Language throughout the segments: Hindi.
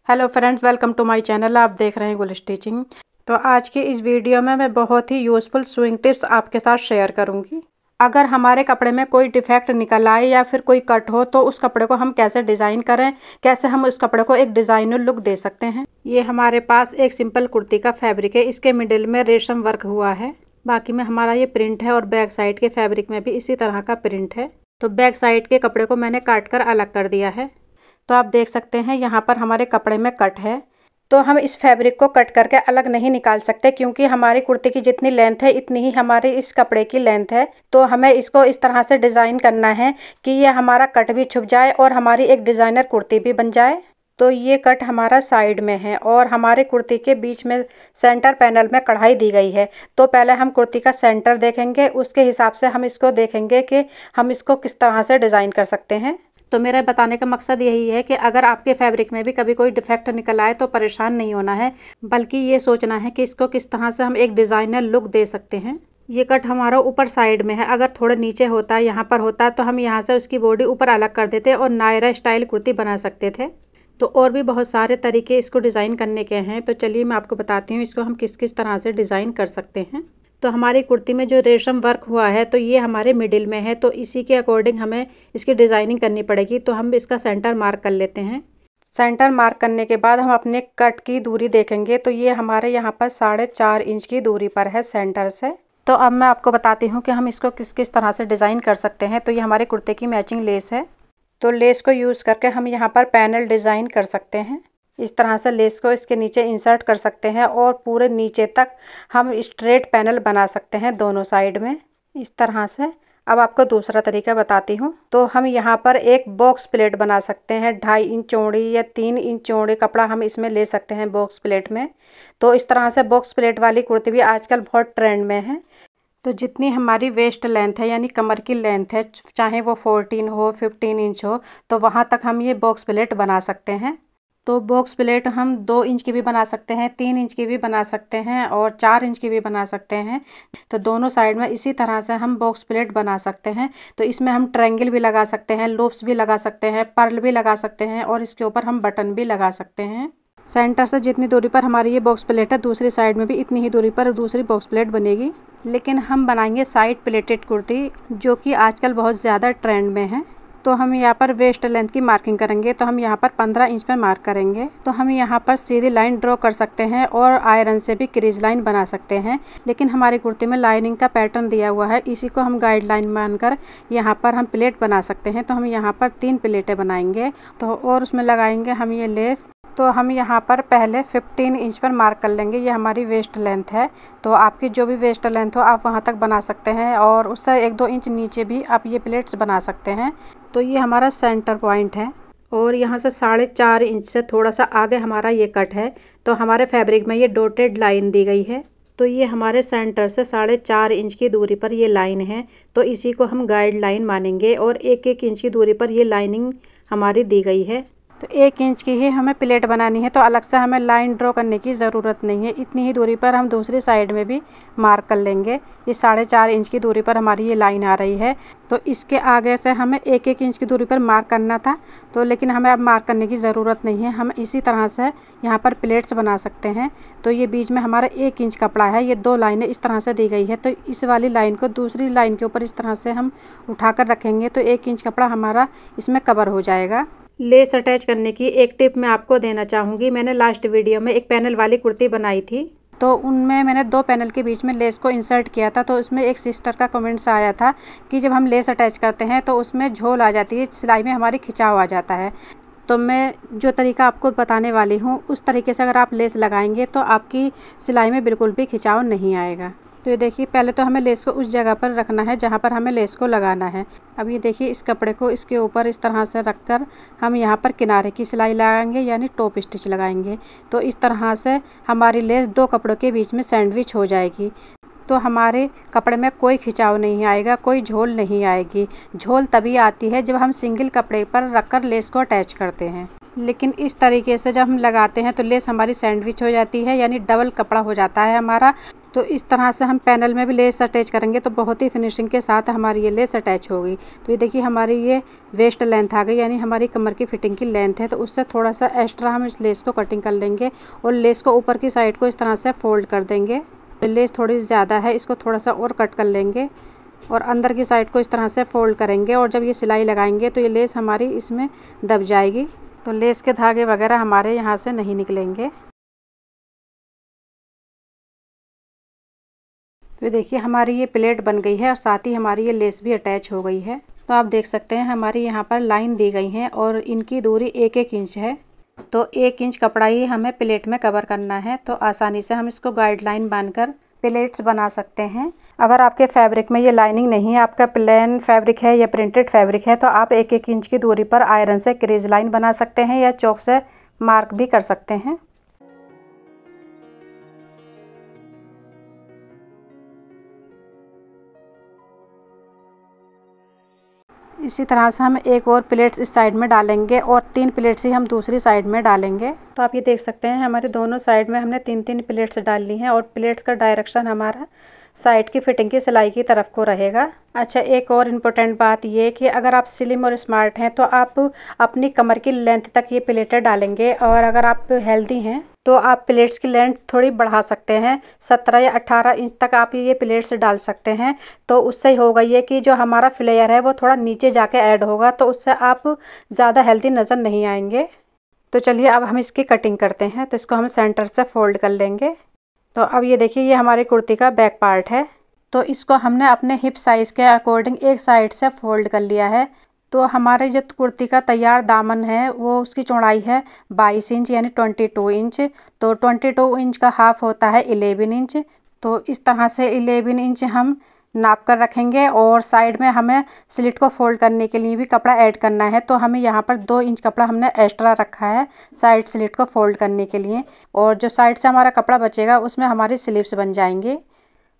Hello friends, welcome to my channel. आप देख रहे हैं गुल स्टिचिंग। तो आज की इस वीडियो में मैं बहुत ही यूज़फुल स्विंग टिप्स आपके साथ शेयर करूंगी। अगर हमारे कपड़े में कोई डिफेक्ट निकल आए या फिर कोई कट हो तो उस कपड़े को हम कैसे डिज़ाइन करें, कैसे हम उस कपड़े को एक डिज़ाइनर लुक दे सकते हैं। ये हमारे पास एक सिंपल कुर्ती का फैब्रिक है। इसके मिडिल में रेशम वर्क हुआ है, बाकी में हमारा ये प्रिंट है और बैक साइड के फैब्रिक में भी इसी तरह का प्रिंट है। तो बैक साइड के कपड़े को मैंने काट कर अलग कर दिया है। तो आप देख सकते हैं यहाँ पर हमारे कपड़े में कट है। तो हम इस फैब्रिक को कट करके अलग नहीं निकाल सकते, क्योंकि हमारी कुर्ती की जितनी लेंथ है इतनी ही हमारी इस कपड़े की लेंथ है। तो हमें इसको इस तरह से डिज़ाइन करना है कि ये हमारा कट भी छुप जाए और हमारी एक डिज़ाइनर कुर्ती भी बन जाए। तो ये कट हमारा साइड में है और हमारी कुर्ती के बीच में सेंटर पैनल में कढ़ाई दी गई है। तो पहले हम कुर्ती का सेंटर देखेंगे, उसके हिसाब से हम इसको देखेंगे कि हम इसको किस तरह से डिज़ाइन कर सकते हैं। तो मेरा बताने का मकसद यही है कि अगर आपके फैब्रिक में भी कभी कोई डिफेक्ट निकल आए तो परेशान नहीं होना है, बल्कि ये सोचना है कि इसको किस तरह से हम एक डिज़ाइनर लुक दे सकते हैं। ये कट हमारा ऊपर साइड में है। अगर थोड़ा नीचे होता है, यहाँ पर होता है, तो हम यहाँ से उसकी बॉडी ऊपर अलग कर देते और नायरा स्टाइल कुर्ती बना सकते थे। तो और भी बहुत सारे तरीके इसको डिज़ाइन करने के हैं। तो चलिए मैं आपको बताती हूँ इसको हम किस किस तरह से डिज़ाइन कर सकते हैं। तो हमारी कुर्ती में जो रेशम वर्क हुआ है तो ये हमारे मिडिल में है, तो इसी के अकॉर्डिंग हमें इसकी डिज़ाइनिंग करनी पड़ेगी। तो हम इसका सेंटर मार्क कर लेते हैं। सेंटर मार्क करने के बाद हम अपने कट की दूरी देखेंगे। तो ये हमारे यहाँ पर 4.5 इंच की दूरी पर है सेंटर से। तो अब मैं आपको बताती हूँ कि हम इसको किस किस तरह से डिज़ाइन कर सकते हैं। तो ये हमारे कुर्ते की मैचिंग लेस है। तो लेस को यूज़ करके हम यहाँ पर पैनल डिज़ाइन कर सकते हैं। इस तरह से लेस को इसके नीचे इंसर्ट कर सकते हैं और पूरे नीचे तक हम स्ट्रेट पैनल बना सकते हैं दोनों साइड में, इस तरह से। अब आपको दूसरा तरीका बताती हूँ। तो हम यहाँ पर एक बॉक्स प्लेट बना सकते हैं। 2.5 इंच चौड़ी या 3 इंच चौड़े कपड़ा हम इसमें ले सकते हैं बॉक्स प्लेट में। तो इस तरह से बॉक्स प्लेट वाली कुर्ती भी आजकल बहुत ट्रेंड में है। तो जितनी हमारी वेस्ट लेंथ है यानी कमर की लेंथ है, चाहे वो 14 हो 15 इंच हो, तो वहाँ तक हम ये बॉक्स प्लेट बना सकते हैं। तो बॉक्स प्लेट हम 2 इंच की भी बना सकते हैं, 3 इंच की भी बना सकते हैं और 4 इंच की भी बना सकते हैं। तो दोनों साइड में इसी तरह से हम बॉक्स प्लेट बना सकते हैं। तो इसमें हम ट्रायंगल भी लगा सकते हैं, लूप्स भी लगा सकते हैं, पर्ल भी लगा सकते हैं और इसके ऊपर हम बटन भी लगा सकते हैं। सेंटर से जितनी दूरी पर हमारी ये बॉक्स प्लेट है, दूसरी साइड में भी इतनी ही दूरी पर दूसरी बॉक्स प्लेट बनेगी। लेकिन हम बनाएंगे साइड प्लेटेड कुर्ती, जो कि आजकल बहुत ज़्यादा ट्रेंड में है। तो हम यहाँ पर वेस्ट लेंथ की मार्किंग करेंगे। तो हम यहाँ पर 15 इंच पर मार्क करेंगे। तो हम यहाँ पर सीधी लाइन ड्रॉ कर सकते हैं और आयरन से भी क्रीज लाइन बना सकते हैं। लेकिन हमारी कुर्ती में लाइनिंग का पैटर्न दिया हुआ है, इसी को हम गाइडलाइन मानकर यहाँ पर हम प्लेट बना सकते हैं। तो हम यहाँ पर 3 प्लेटें बनाएंगे तो और उसमें लगाएंगे हम ये लेस। तो हम यहाँ पर पहले 15 इंच पर मार्क कर लेंगे। ये हमारी वेस्ट लेंथ है। तो आपकी जो भी वेस्ट लेंथ हो आप वहाँ तक बना सकते हैं और उससे 1-2 इंच नीचे भी आप ये प्लेट्स बना सकते हैं। तो ये हमारा सेंटर पॉइंट है और यहाँ से 4.5 इंच से थोड़ा सा आगे हमारा ये कट है। तो हमारे फैब्रिक में ये डॉटेड लाइन दी गई है। तो ये हमारे सेंटर से 4.5 इंच की दूरी पर ये लाइन है। तो इसी को हम गाइड लाइन मानेंगे और 1-1 इंच की दूरी पर ये लाइनिंग हमारी दी गई है। तो 1 इंच की ही हमें प्लेट बनानी है, तो अलग से हमें लाइन ड्रॉ करने की ज़रूरत नहीं है। इतनी ही दूरी पर हम दूसरी साइड में भी मार्क कर लेंगे। ये 4.5 इंच की दूरी पर हमारी ये लाइन आ रही है। तो इसके आगे से हमें 1-1 इंच की दूरी पर मार्क करना था, तो लेकिन हमें अब मार्क करने की ज़रूरत नहीं है। हम इसी तरह से यहाँ पर प्लेट्स बना सकते हैं। तो ये बीच में हमारा 1 इंच कपड़ा है, ये 2 लाइनें इस तरह से दी गई है। तो इस वाली लाइन को दूसरी लाइन के ऊपर इस तरह से हम उठाकर रखेंगे तो 1 इंच कपड़ा हमारा इसमें कवर हो जाएगा। लेस अटैच करने की एक टिप मैं आपको देना चाहूँगी। मैंने लास्ट वीडियो में एक पैनल वाली कुर्ती बनाई थी, तो उनमें मैंने 2 पैनल के बीच में लेस को इंसर्ट किया था। तो उसमें एक सिस्टर का कमेंट्स आया था कि जब हम लेस अटैच करते हैं तो उसमें झोल आ जाती है, सिलाई में हमारी खिंचाव आ जाता है। तो मैं जो तरीका आपको बताने वाली हूँ उस तरीके से अगर आप लेस लगाएंगे तो आपकी सिलाई में बिल्कुल भी खिंचाव नहीं आएगा। तो ये देखिए, पहले तो हमें लेस को उस जगह पर रखना है जहाँ पर हमें लेस को लगाना है। अब ये देखिए, इस कपड़े को इसके ऊपर इस तरह से रखकर हम यहाँ पर किनारे की सिलाई लगाएंगे यानी टॉप स्टिच लगाएंगे। तो इस तरह से हमारी लेस 2 कपड़ों के बीच में सैंडविच हो जाएगी। तो हमारे कपड़े में कोई खिंचाव नहीं आएगा, कोई झोल नहीं आएगी। झोल तभी आती है जब हम सिंगल कपड़े पर रखकर लेस को अटैच करते हैं। लेकिन इस तरीके से जब हम लगाते हैं तो लेस हमारी सैंडविच हो जाती है, यानी डबल कपड़ा हो जाता है हमारा। तो इस तरह से हम पैनल में भी लेस अटैच करेंगे तो बहुत ही फिनिशिंग के साथ हमारी ये लेस अटैच होगी। तो ये देखिए हमारी ये वेस्ट लेंथ आ गई, यानी हमारी कमर की फिटिंग की लेंथ है। तो उससे थोड़ा सा एक्स्ट्रा हम इस लेस को कटिंग कर लेंगे और लेस को ऊपर की साइड को इस तरह से फोल्ड कर देंगे। लेस थोड़ी ज़्यादा है, इसको थोड़ा सा और कट कर लेंगे और अंदर की साइड को इस तरह से फोल्ड करेंगे और जब ये सिलाई लगाएंगे तो ये लेस हमारी इसमें दब जाएगी, तो लेस के धागे वगैरह हमारे यहाँ से नहीं निकलेंगे। तो देखिए हमारी ये प्लेट बन गई है और साथ ही हमारी ये लेस भी अटैच हो गई है। तो आप देख सकते हैं हमारी यहाँ पर लाइन दी गई है और इनकी दूरी 1-1 इंच है। तो 1 इंच कपड़ा ही हमें प्लेट में कवर करना है। तो आसानी से हम इसको गाइडलाइन बांधकर प्लेट्स बना सकते हैं। अगर आपके फैब्रिक में ये लाइनिंग नहीं है, आपका प्लेन फैब्रिक है या प्रिंटेड फैब्रिक है, तो आप 1-1 इंच की दूरी पर आयरन से क्रीज लाइन बना सकते हैं या चौक से मार्क भी कर सकते हैं। इसी तरह से हम एक और प्लेट्स इस साइड में डालेंगे और 3 प्लेट्स ही हम दूसरी साइड में डालेंगे। तो आप ये देख सकते हैं हमारे दोनों साइड में हमने 3-3 प्लेट्स डाल ली हैं और प्लेट्स का डायरेक्शन हमारा साइड की फिटिंग की सिलाई की तरफ को रहेगा। अच्छा, एक और इम्पोर्टेंट बात ये कि अगर आप स्लिम और स्मार्ट हैं तो आप अपनी कमर की लेंथ तक ये प्लेटें डालेंगे और अगर आप हेल्दी हैं तो आप प्लेट्स की लेंथ थोड़ी बढ़ा सकते हैं। 17 या 18 इंच तक आप ये प्लेट्स डाल सकते हैं। तो उससे होगा ये कि जो हमारा फ्लेयर है वो थोड़ा नीचे जाके ऐड होगा, तो उससे आप ज़्यादा हेल्दी नज़र नहीं आएंगे। तो चलिए अब हम इसकी कटिंग करते हैं। तो इसको हम सेंटर से फोल्ड कर लेंगे। तो अब ये देखिए ये हमारी कुर्ती का बैक पार्ट है। तो इसको हमने अपने हिप साइज़ के अकॉर्डिंग एक साइड से फोल्ड कर लिया है। तो हमारे जो कुर्ती का तैयार दामन है वो उसकी चौड़ाई है 22 इंच यानी 22 इंच। तो 22 इंच का हाफ होता है 11 इंच। तो इस तरह से 11 इंच हम नाप कर रखेंगे और साइड में हमें स्लिट को फोल्ड करने के लिए भी कपड़ा ऐड करना है। तो हमें यहाँ पर 2 इंच कपड़ा हमने एक्स्ट्रा रखा है साइड स्लिट को फोल्ड करने के लिए, और जो साइड से हमारा कपड़ा बचेगा उसमें हमारी स्लीव्स बन जाएंगे।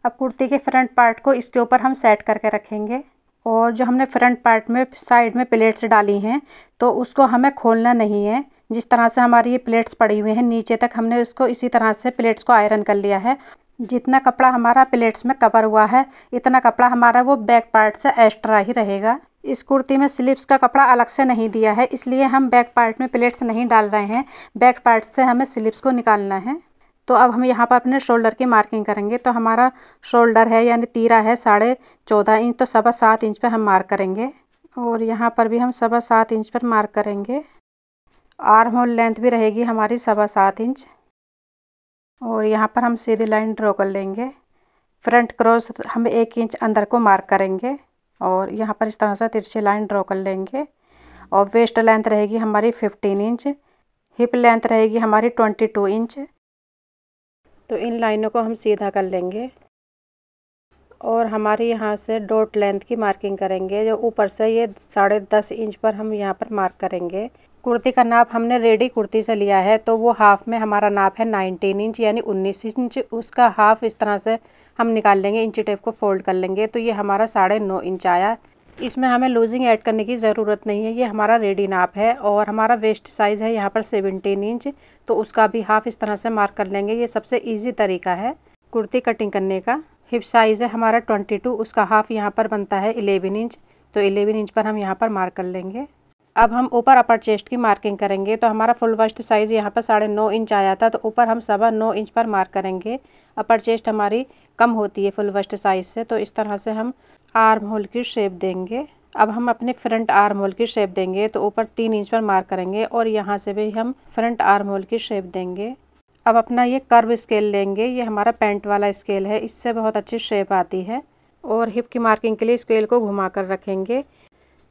अब कुर्ती के फ्रंट पार्ट को इसके ऊपर हम सेट करके रखेंगे और जो हमने फ्रंट पार्ट में साइड में प्लेट्स डाली हैं तो उसको हमें खोलना नहीं है। जिस तरह से हमारी ये प्लेट्स पड़ी हुई हैं नीचे तक हमने उसको इसी तरह से प्लेट्स को आयरन कर लिया है। जितना कपड़ा हमारा प्लेट्स में कवर हुआ है इतना कपड़ा हमारा वो बैक पार्ट से एक्स्ट्रा ही रहेगा। इस कुर्ती में स्लीव्स का कपड़ा अलग से नहीं दिया है, इसलिए हम बैक पार्ट में प्लेट्स नहीं डाल रहे हैं। बैक पार्ट से हमें स्लीव्स को निकालना है। तो अब हम यहाँ पर अपने शोल्डर की मार्किंग करेंगे। तो हमारा शोल्डर है यानी तीरा है 14.5 इंच, तो 7.25 इंच पर हम मार्क करेंगे और यहाँ पर भी हम 7.25 इंच पर मार्क करेंगे। आर्म होल लेंथ भी रहेगी हमारी 7.25 इंच और यहाँ पर हम सीधी लाइन ड्रॉ कर लेंगे। फ्रंट क्रॉस हम 1 इंच अंदर को मार्क करेंगे और यहाँ पर इस तरह से तिरछी लाइन ड्रॉ कर लेंगे। और वेस्ट लेंथ रहेगी हमारी 15 इंच, हिप लेंथ रहेगी हमारी 22 इंच। तो इन लाइनों को हम सीधा कर लेंगे और हमारी यहाँ से डॉट लेंथ की मार्किंग करेंगे। जो ऊपर से ये 10.5 इंच पर हम यहाँ पर मार्क करेंगे। कुर्ती का नाप हमने रेडी कुर्ती से लिया है, तो वो हाफ में हमारा नाप है 19 इंच यानी 19 इंच। उसका हाफ इस तरह से हम निकाल लेंगे, इंची टेप को फोल्ड कर लेंगे। तो ये हमारा 9.5 इंच आया। इसमें हमें लूजिंग ऐड करने की ज़रूरत नहीं है, ये हमारा रेडी नाप है। और हमारा वेस्ट साइज़ है यहाँ पर 17 इंच, तो उसका भी हाफ इस तरह से मार्क कर लेंगे। ये सबसे ईजी तरीका है कुर्ती कटिंग करने का। हिप साइज़ है हमारा 22, उसका हाफ यहाँ पर बनता है 11 इंच, तो 11 इंच पर हम यहाँ पर मार्क कर लेंगे। अब हम ऊपर अपर चेस्ट की मार्किंग करेंगे। तो हमारा फुल वेस्ट साइज़ यहाँ पर 9.5 इंच आया था, तो ऊपर हम 9.25 इंच पर मार्क करेंगे। अपर चेस्ट हमारी कम होती है फुल वेस्ट साइज़ से, तो इस तरह से हम आर्म होल की शेप देंगे। अब हम अपने फ्रंट आर्म होल की शेप देंगे। तो ऊपर 3 इंच पर मार्क करेंगे और यहाँ से भी हम फ्रंट आर्म होल की शेप देंगे। अब अपना ये कर्व स्केल लेंगे, ये हमारा पेंट वाला स्केल है, इससे बहुत अच्छी शेप आती है। और हिप की मार्किंग के लिए स्केल को घुमा कर रखेंगे।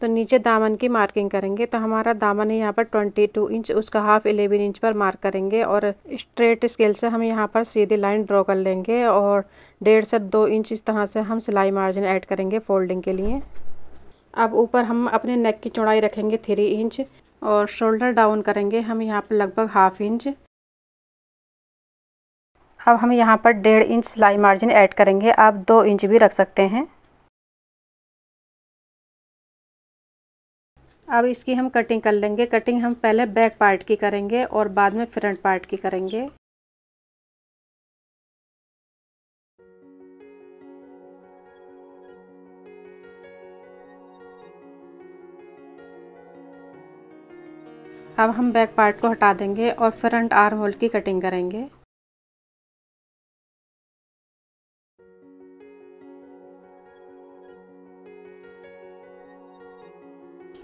तो नीचे दामन की मार्किंग करेंगे। तो हमारा दामन है यहाँ पर 22 इंच, उसका हाफ 11 इंच पर मार्क करेंगे और स्ट्रेट स्केल से हम यहाँ पर सीधी लाइन ड्रॉ कर लेंगे और 1.5 से 2 इंच इस तरह से हम सिलाई मार्जिन ऐड करेंगे फोल्डिंग के लिए। अब ऊपर हम अपने नेक की चौड़ाई रखेंगे 3 इंच और शोल्डर डाउन करेंगे हम यहाँ पर लगभग हाफ इंच। अब हम यहाँ पर 1.5 इंच सिलाई मार्जिन ऐड करेंगे, आप 2 इंच भी रख सकते हैं। अब इसकी हम कटिंग कर लेंगे। कटिंग हम पहले बैक पार्ट की करेंगे और बाद में फ्रंट पार्ट की करेंगे। अब हम बैक पार्ट को हटा देंगे और फ्रंट आर्म होल की कटिंग करेंगे।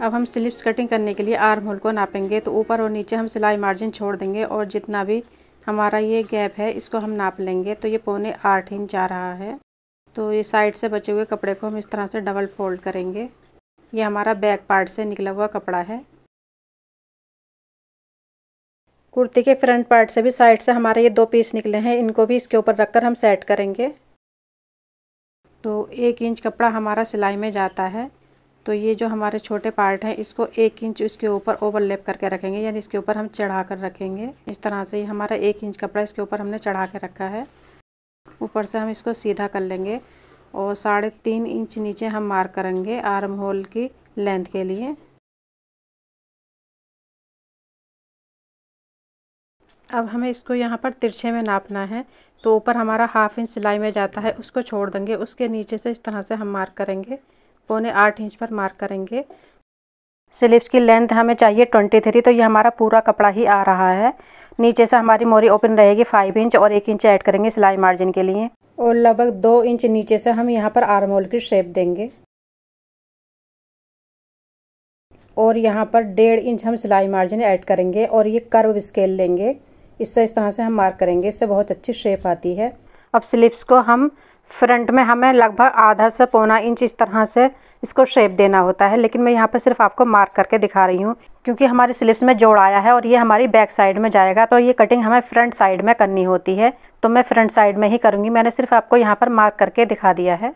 अब हम स्लीव्स कटिंग करने के लिए आर्म होल को नापेंगे। तो ऊपर और नीचे हम सिलाई मार्जिन छोड़ देंगे और जितना भी हमारा ये गैप है इसको हम नाप लेंगे। तो ये 7.25 इंच आ रहा है। तो ये साइड से बचे हुए कपड़े को हम इस तरह से डबल फोल्ड करेंगे। ये हमारा बैक पार्ट से निकला हुआ कपड़ा है। कुर्ती के फ्रंट पार्ट से भी साइड से हमारे ये 2 पीस निकले हैं, इनको भी इसके ऊपर रखकर हम सेट करेंगे। तो 1 इंच कपड़ा हमारा सिलाई में जाता है। तो ये जो हमारे छोटे पार्ट हैं इसको 1 इंच इसके ऊपर ओवरलैप करके रखेंगे, यानी इसके ऊपर हम चढ़ा कर रखेंगे। इस तरह से ही हमारा 1 इंच कपड़ा इसके ऊपर हमने चढ़ा के रखा है। ऊपर से हम इसको सीधा कर लेंगे और 3.5 इंच नीचे हम मार्क करेंगे आर्म होल की लेंथ के लिए। अब हमें इसको यहाँ पर तिरछे में नापना है। तो ऊपर हमारा 1/2 इंच सिलाई में जाता है, उसको छोड़ देंगे। उसके नीचे से इस तरह से हम मार्क करेंगे, 7.25 इंच पर मार्क करेंगे। स्लीव्स की लेंथ हमें चाहिए 23, तो ये हमारा पूरा कपड़ा ही आ रहा है। नीचे से हमारी मोरी ओपन रहेगी 5 इंच और 1 इंच ऐड करेंगे सिलाई मार्जिन के लिए। और लगभग 2 इंच नीचे से हम यहाँ पर आर्म होल की शेप देंगे और यहाँ पर 1.5 इंच हम सिलाई मार्जिन ऐड करेंगे और ये कर्व स्केल लेंगे, इससे इस तरह से हम मार्क करेंगे, इससे बहुत अच्छी शेप आती है। अब स्लीव्स को हम फ्रंट में हमें लगभग आधा से 1.25 इंच इस तरह से इसको शेप देना होता है, लेकिन मैं यहाँ पर सिर्फ आपको मार्क करके दिखा रही हूँ क्योंकि हमारी स्लीव्स में जोड़ आया है और ये हमारी बैक साइड में जाएगा। तो ये कटिंग हमें फ्रंट साइड में करनी होती है, तो मैं फ्रंट साइड में ही करूँगी। मैंने सिर्फ आपको यहाँ पर मार्क करके दिखा दिया है।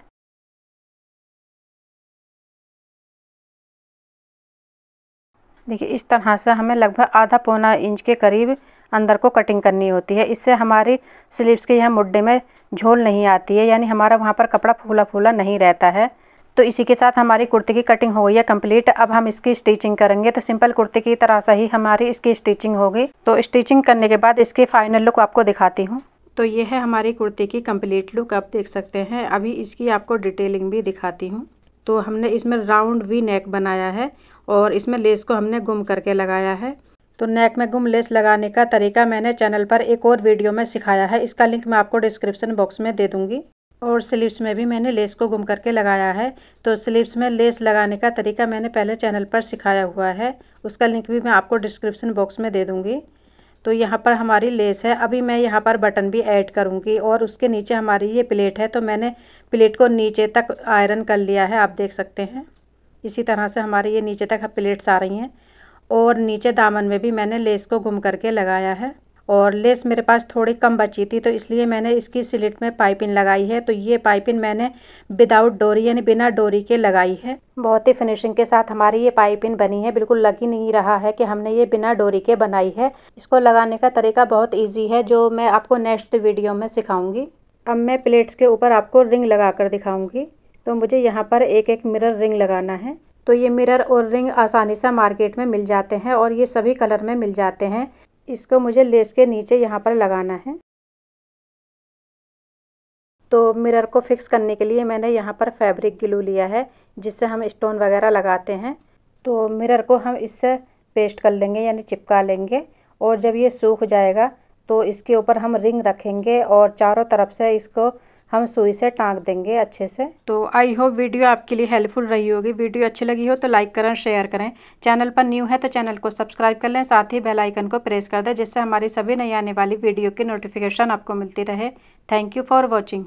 देखिए इस तरह से हमें लगभग आधा 1.25 इंच के करीब अंदर को कटिंग करनी होती है। इससे हमारी स्लीव्स के यहाँ मुड्ढे में झोल नहीं आती है, यानी हमारा वहाँ पर कपड़ा फूला फूला नहीं रहता है। तो इसी के साथ हमारी कुर्ती की कटिंग हो गई है कंप्लीट। अब हम इसकी स्टिचिंग करेंगे। तो सिंपल कुर्ती की तरह से ही हमारी इसकी स्टिचिंग होगी। तो स्टिचिंग करने के बाद इसकी फाइनल लुक आपको दिखाती हूँ। तो ये है हमारी कुर्ती की कंप्लीट लुक, आप देख सकते हैं। अभी इसकी आपको डिटेलिंग भी दिखाती हूँ। तो हमने इसमें राउंड वी नेक बनाया है और इसमें लेस को हमने गुम करके लगाया है। तो नेक में गुम लेस लगाने का तरीका मैंने चैनल पर एक और वीडियो में सिखाया है, इसका लिंक मैं आपको डिस्क्रिप्शन बॉक्स में दे दूँगी। और स्लीव्स में भी मैंने लेस को गुम करके लगाया है। तो स्लीव्स में लेस लगाने का तरीका मैंने पहले चैनल पर सिखाया हुआ है, उसका लिंक भी मैं आपको डिस्क्रिप्शन बॉक्स में दे दूँगी। तो यहाँ पर हमारी लेस है। अभी मैं यहाँ पर बटन भी ऐड करूँगी और उसके नीचे हमारी ये प्लेट है, तो मैंने प्लेट को नीचे तक आयरन कर लिया है, आप देख सकते हैं। इसी तरह से हमारी ये नीचे तक प्लेट्स आ रही हैं और नीचे दामन में भी मैंने लेस को गुम करके लगाया है। और लेस मेरे पास थोड़ी कम बची थी, तो इसलिए मैंने इसकी स्लिट में पाइपिंग लगाई है। तो ये पाइपिंग मैंने विदाउट डोरी यानी बिना डोरी के लगाई है। बहुत ही फिनिशिंग के साथ हमारी ये पाइपिंग बनी है, बिल्कुल लग ही नहीं रहा है कि हमने ये बिना डोरी के बनाई है। इसको लगाने का तरीका बहुत ईजी है, जो मैं आपको नेक्स्ट वीडियो में सिखाऊंगी। अब मैं प्लेट्स के ऊपर आपको रिंग लगा कर दिखाऊंगी। तो मुझे यहाँ पर एक एक मिरर रिंग लगाना है। तो ये मिरर और रिंग आसानी से मार्केट में मिल जाते हैं और ये सभी कलर में मिल जाते हैं। इसको मुझे लेस के नीचे यहाँ पर लगाना है। तो मिरर को फिक्स करने के लिए मैंने यहाँ पर फैब्रिक ग्लू लिया है, जिससे हम स्टोन वगैरह लगाते हैं। तो मिरर को हम इससे पेस्ट कर लेंगे यानी चिपका लेंगे और जब ये सूख जाएगा तो इसके ऊपर हम रिंग रखेंगे और चारों तरफ से इसको हम सुई से टाँक देंगे अच्छे से। तो आई होप वीडियो आपके लिए हेल्पफुल रही होगी। वीडियो अच्छी लगी हो तो लाइक करें, शेयर करें। चैनल पर न्यू है तो चैनल को सब्सक्राइब कर लें, साथ ही बेल आइकन को प्रेस कर दें, जिससे हमारी सभी नई आने वाली वीडियो की नोटिफिकेशन आपको मिलती रहे। Thank you for watching.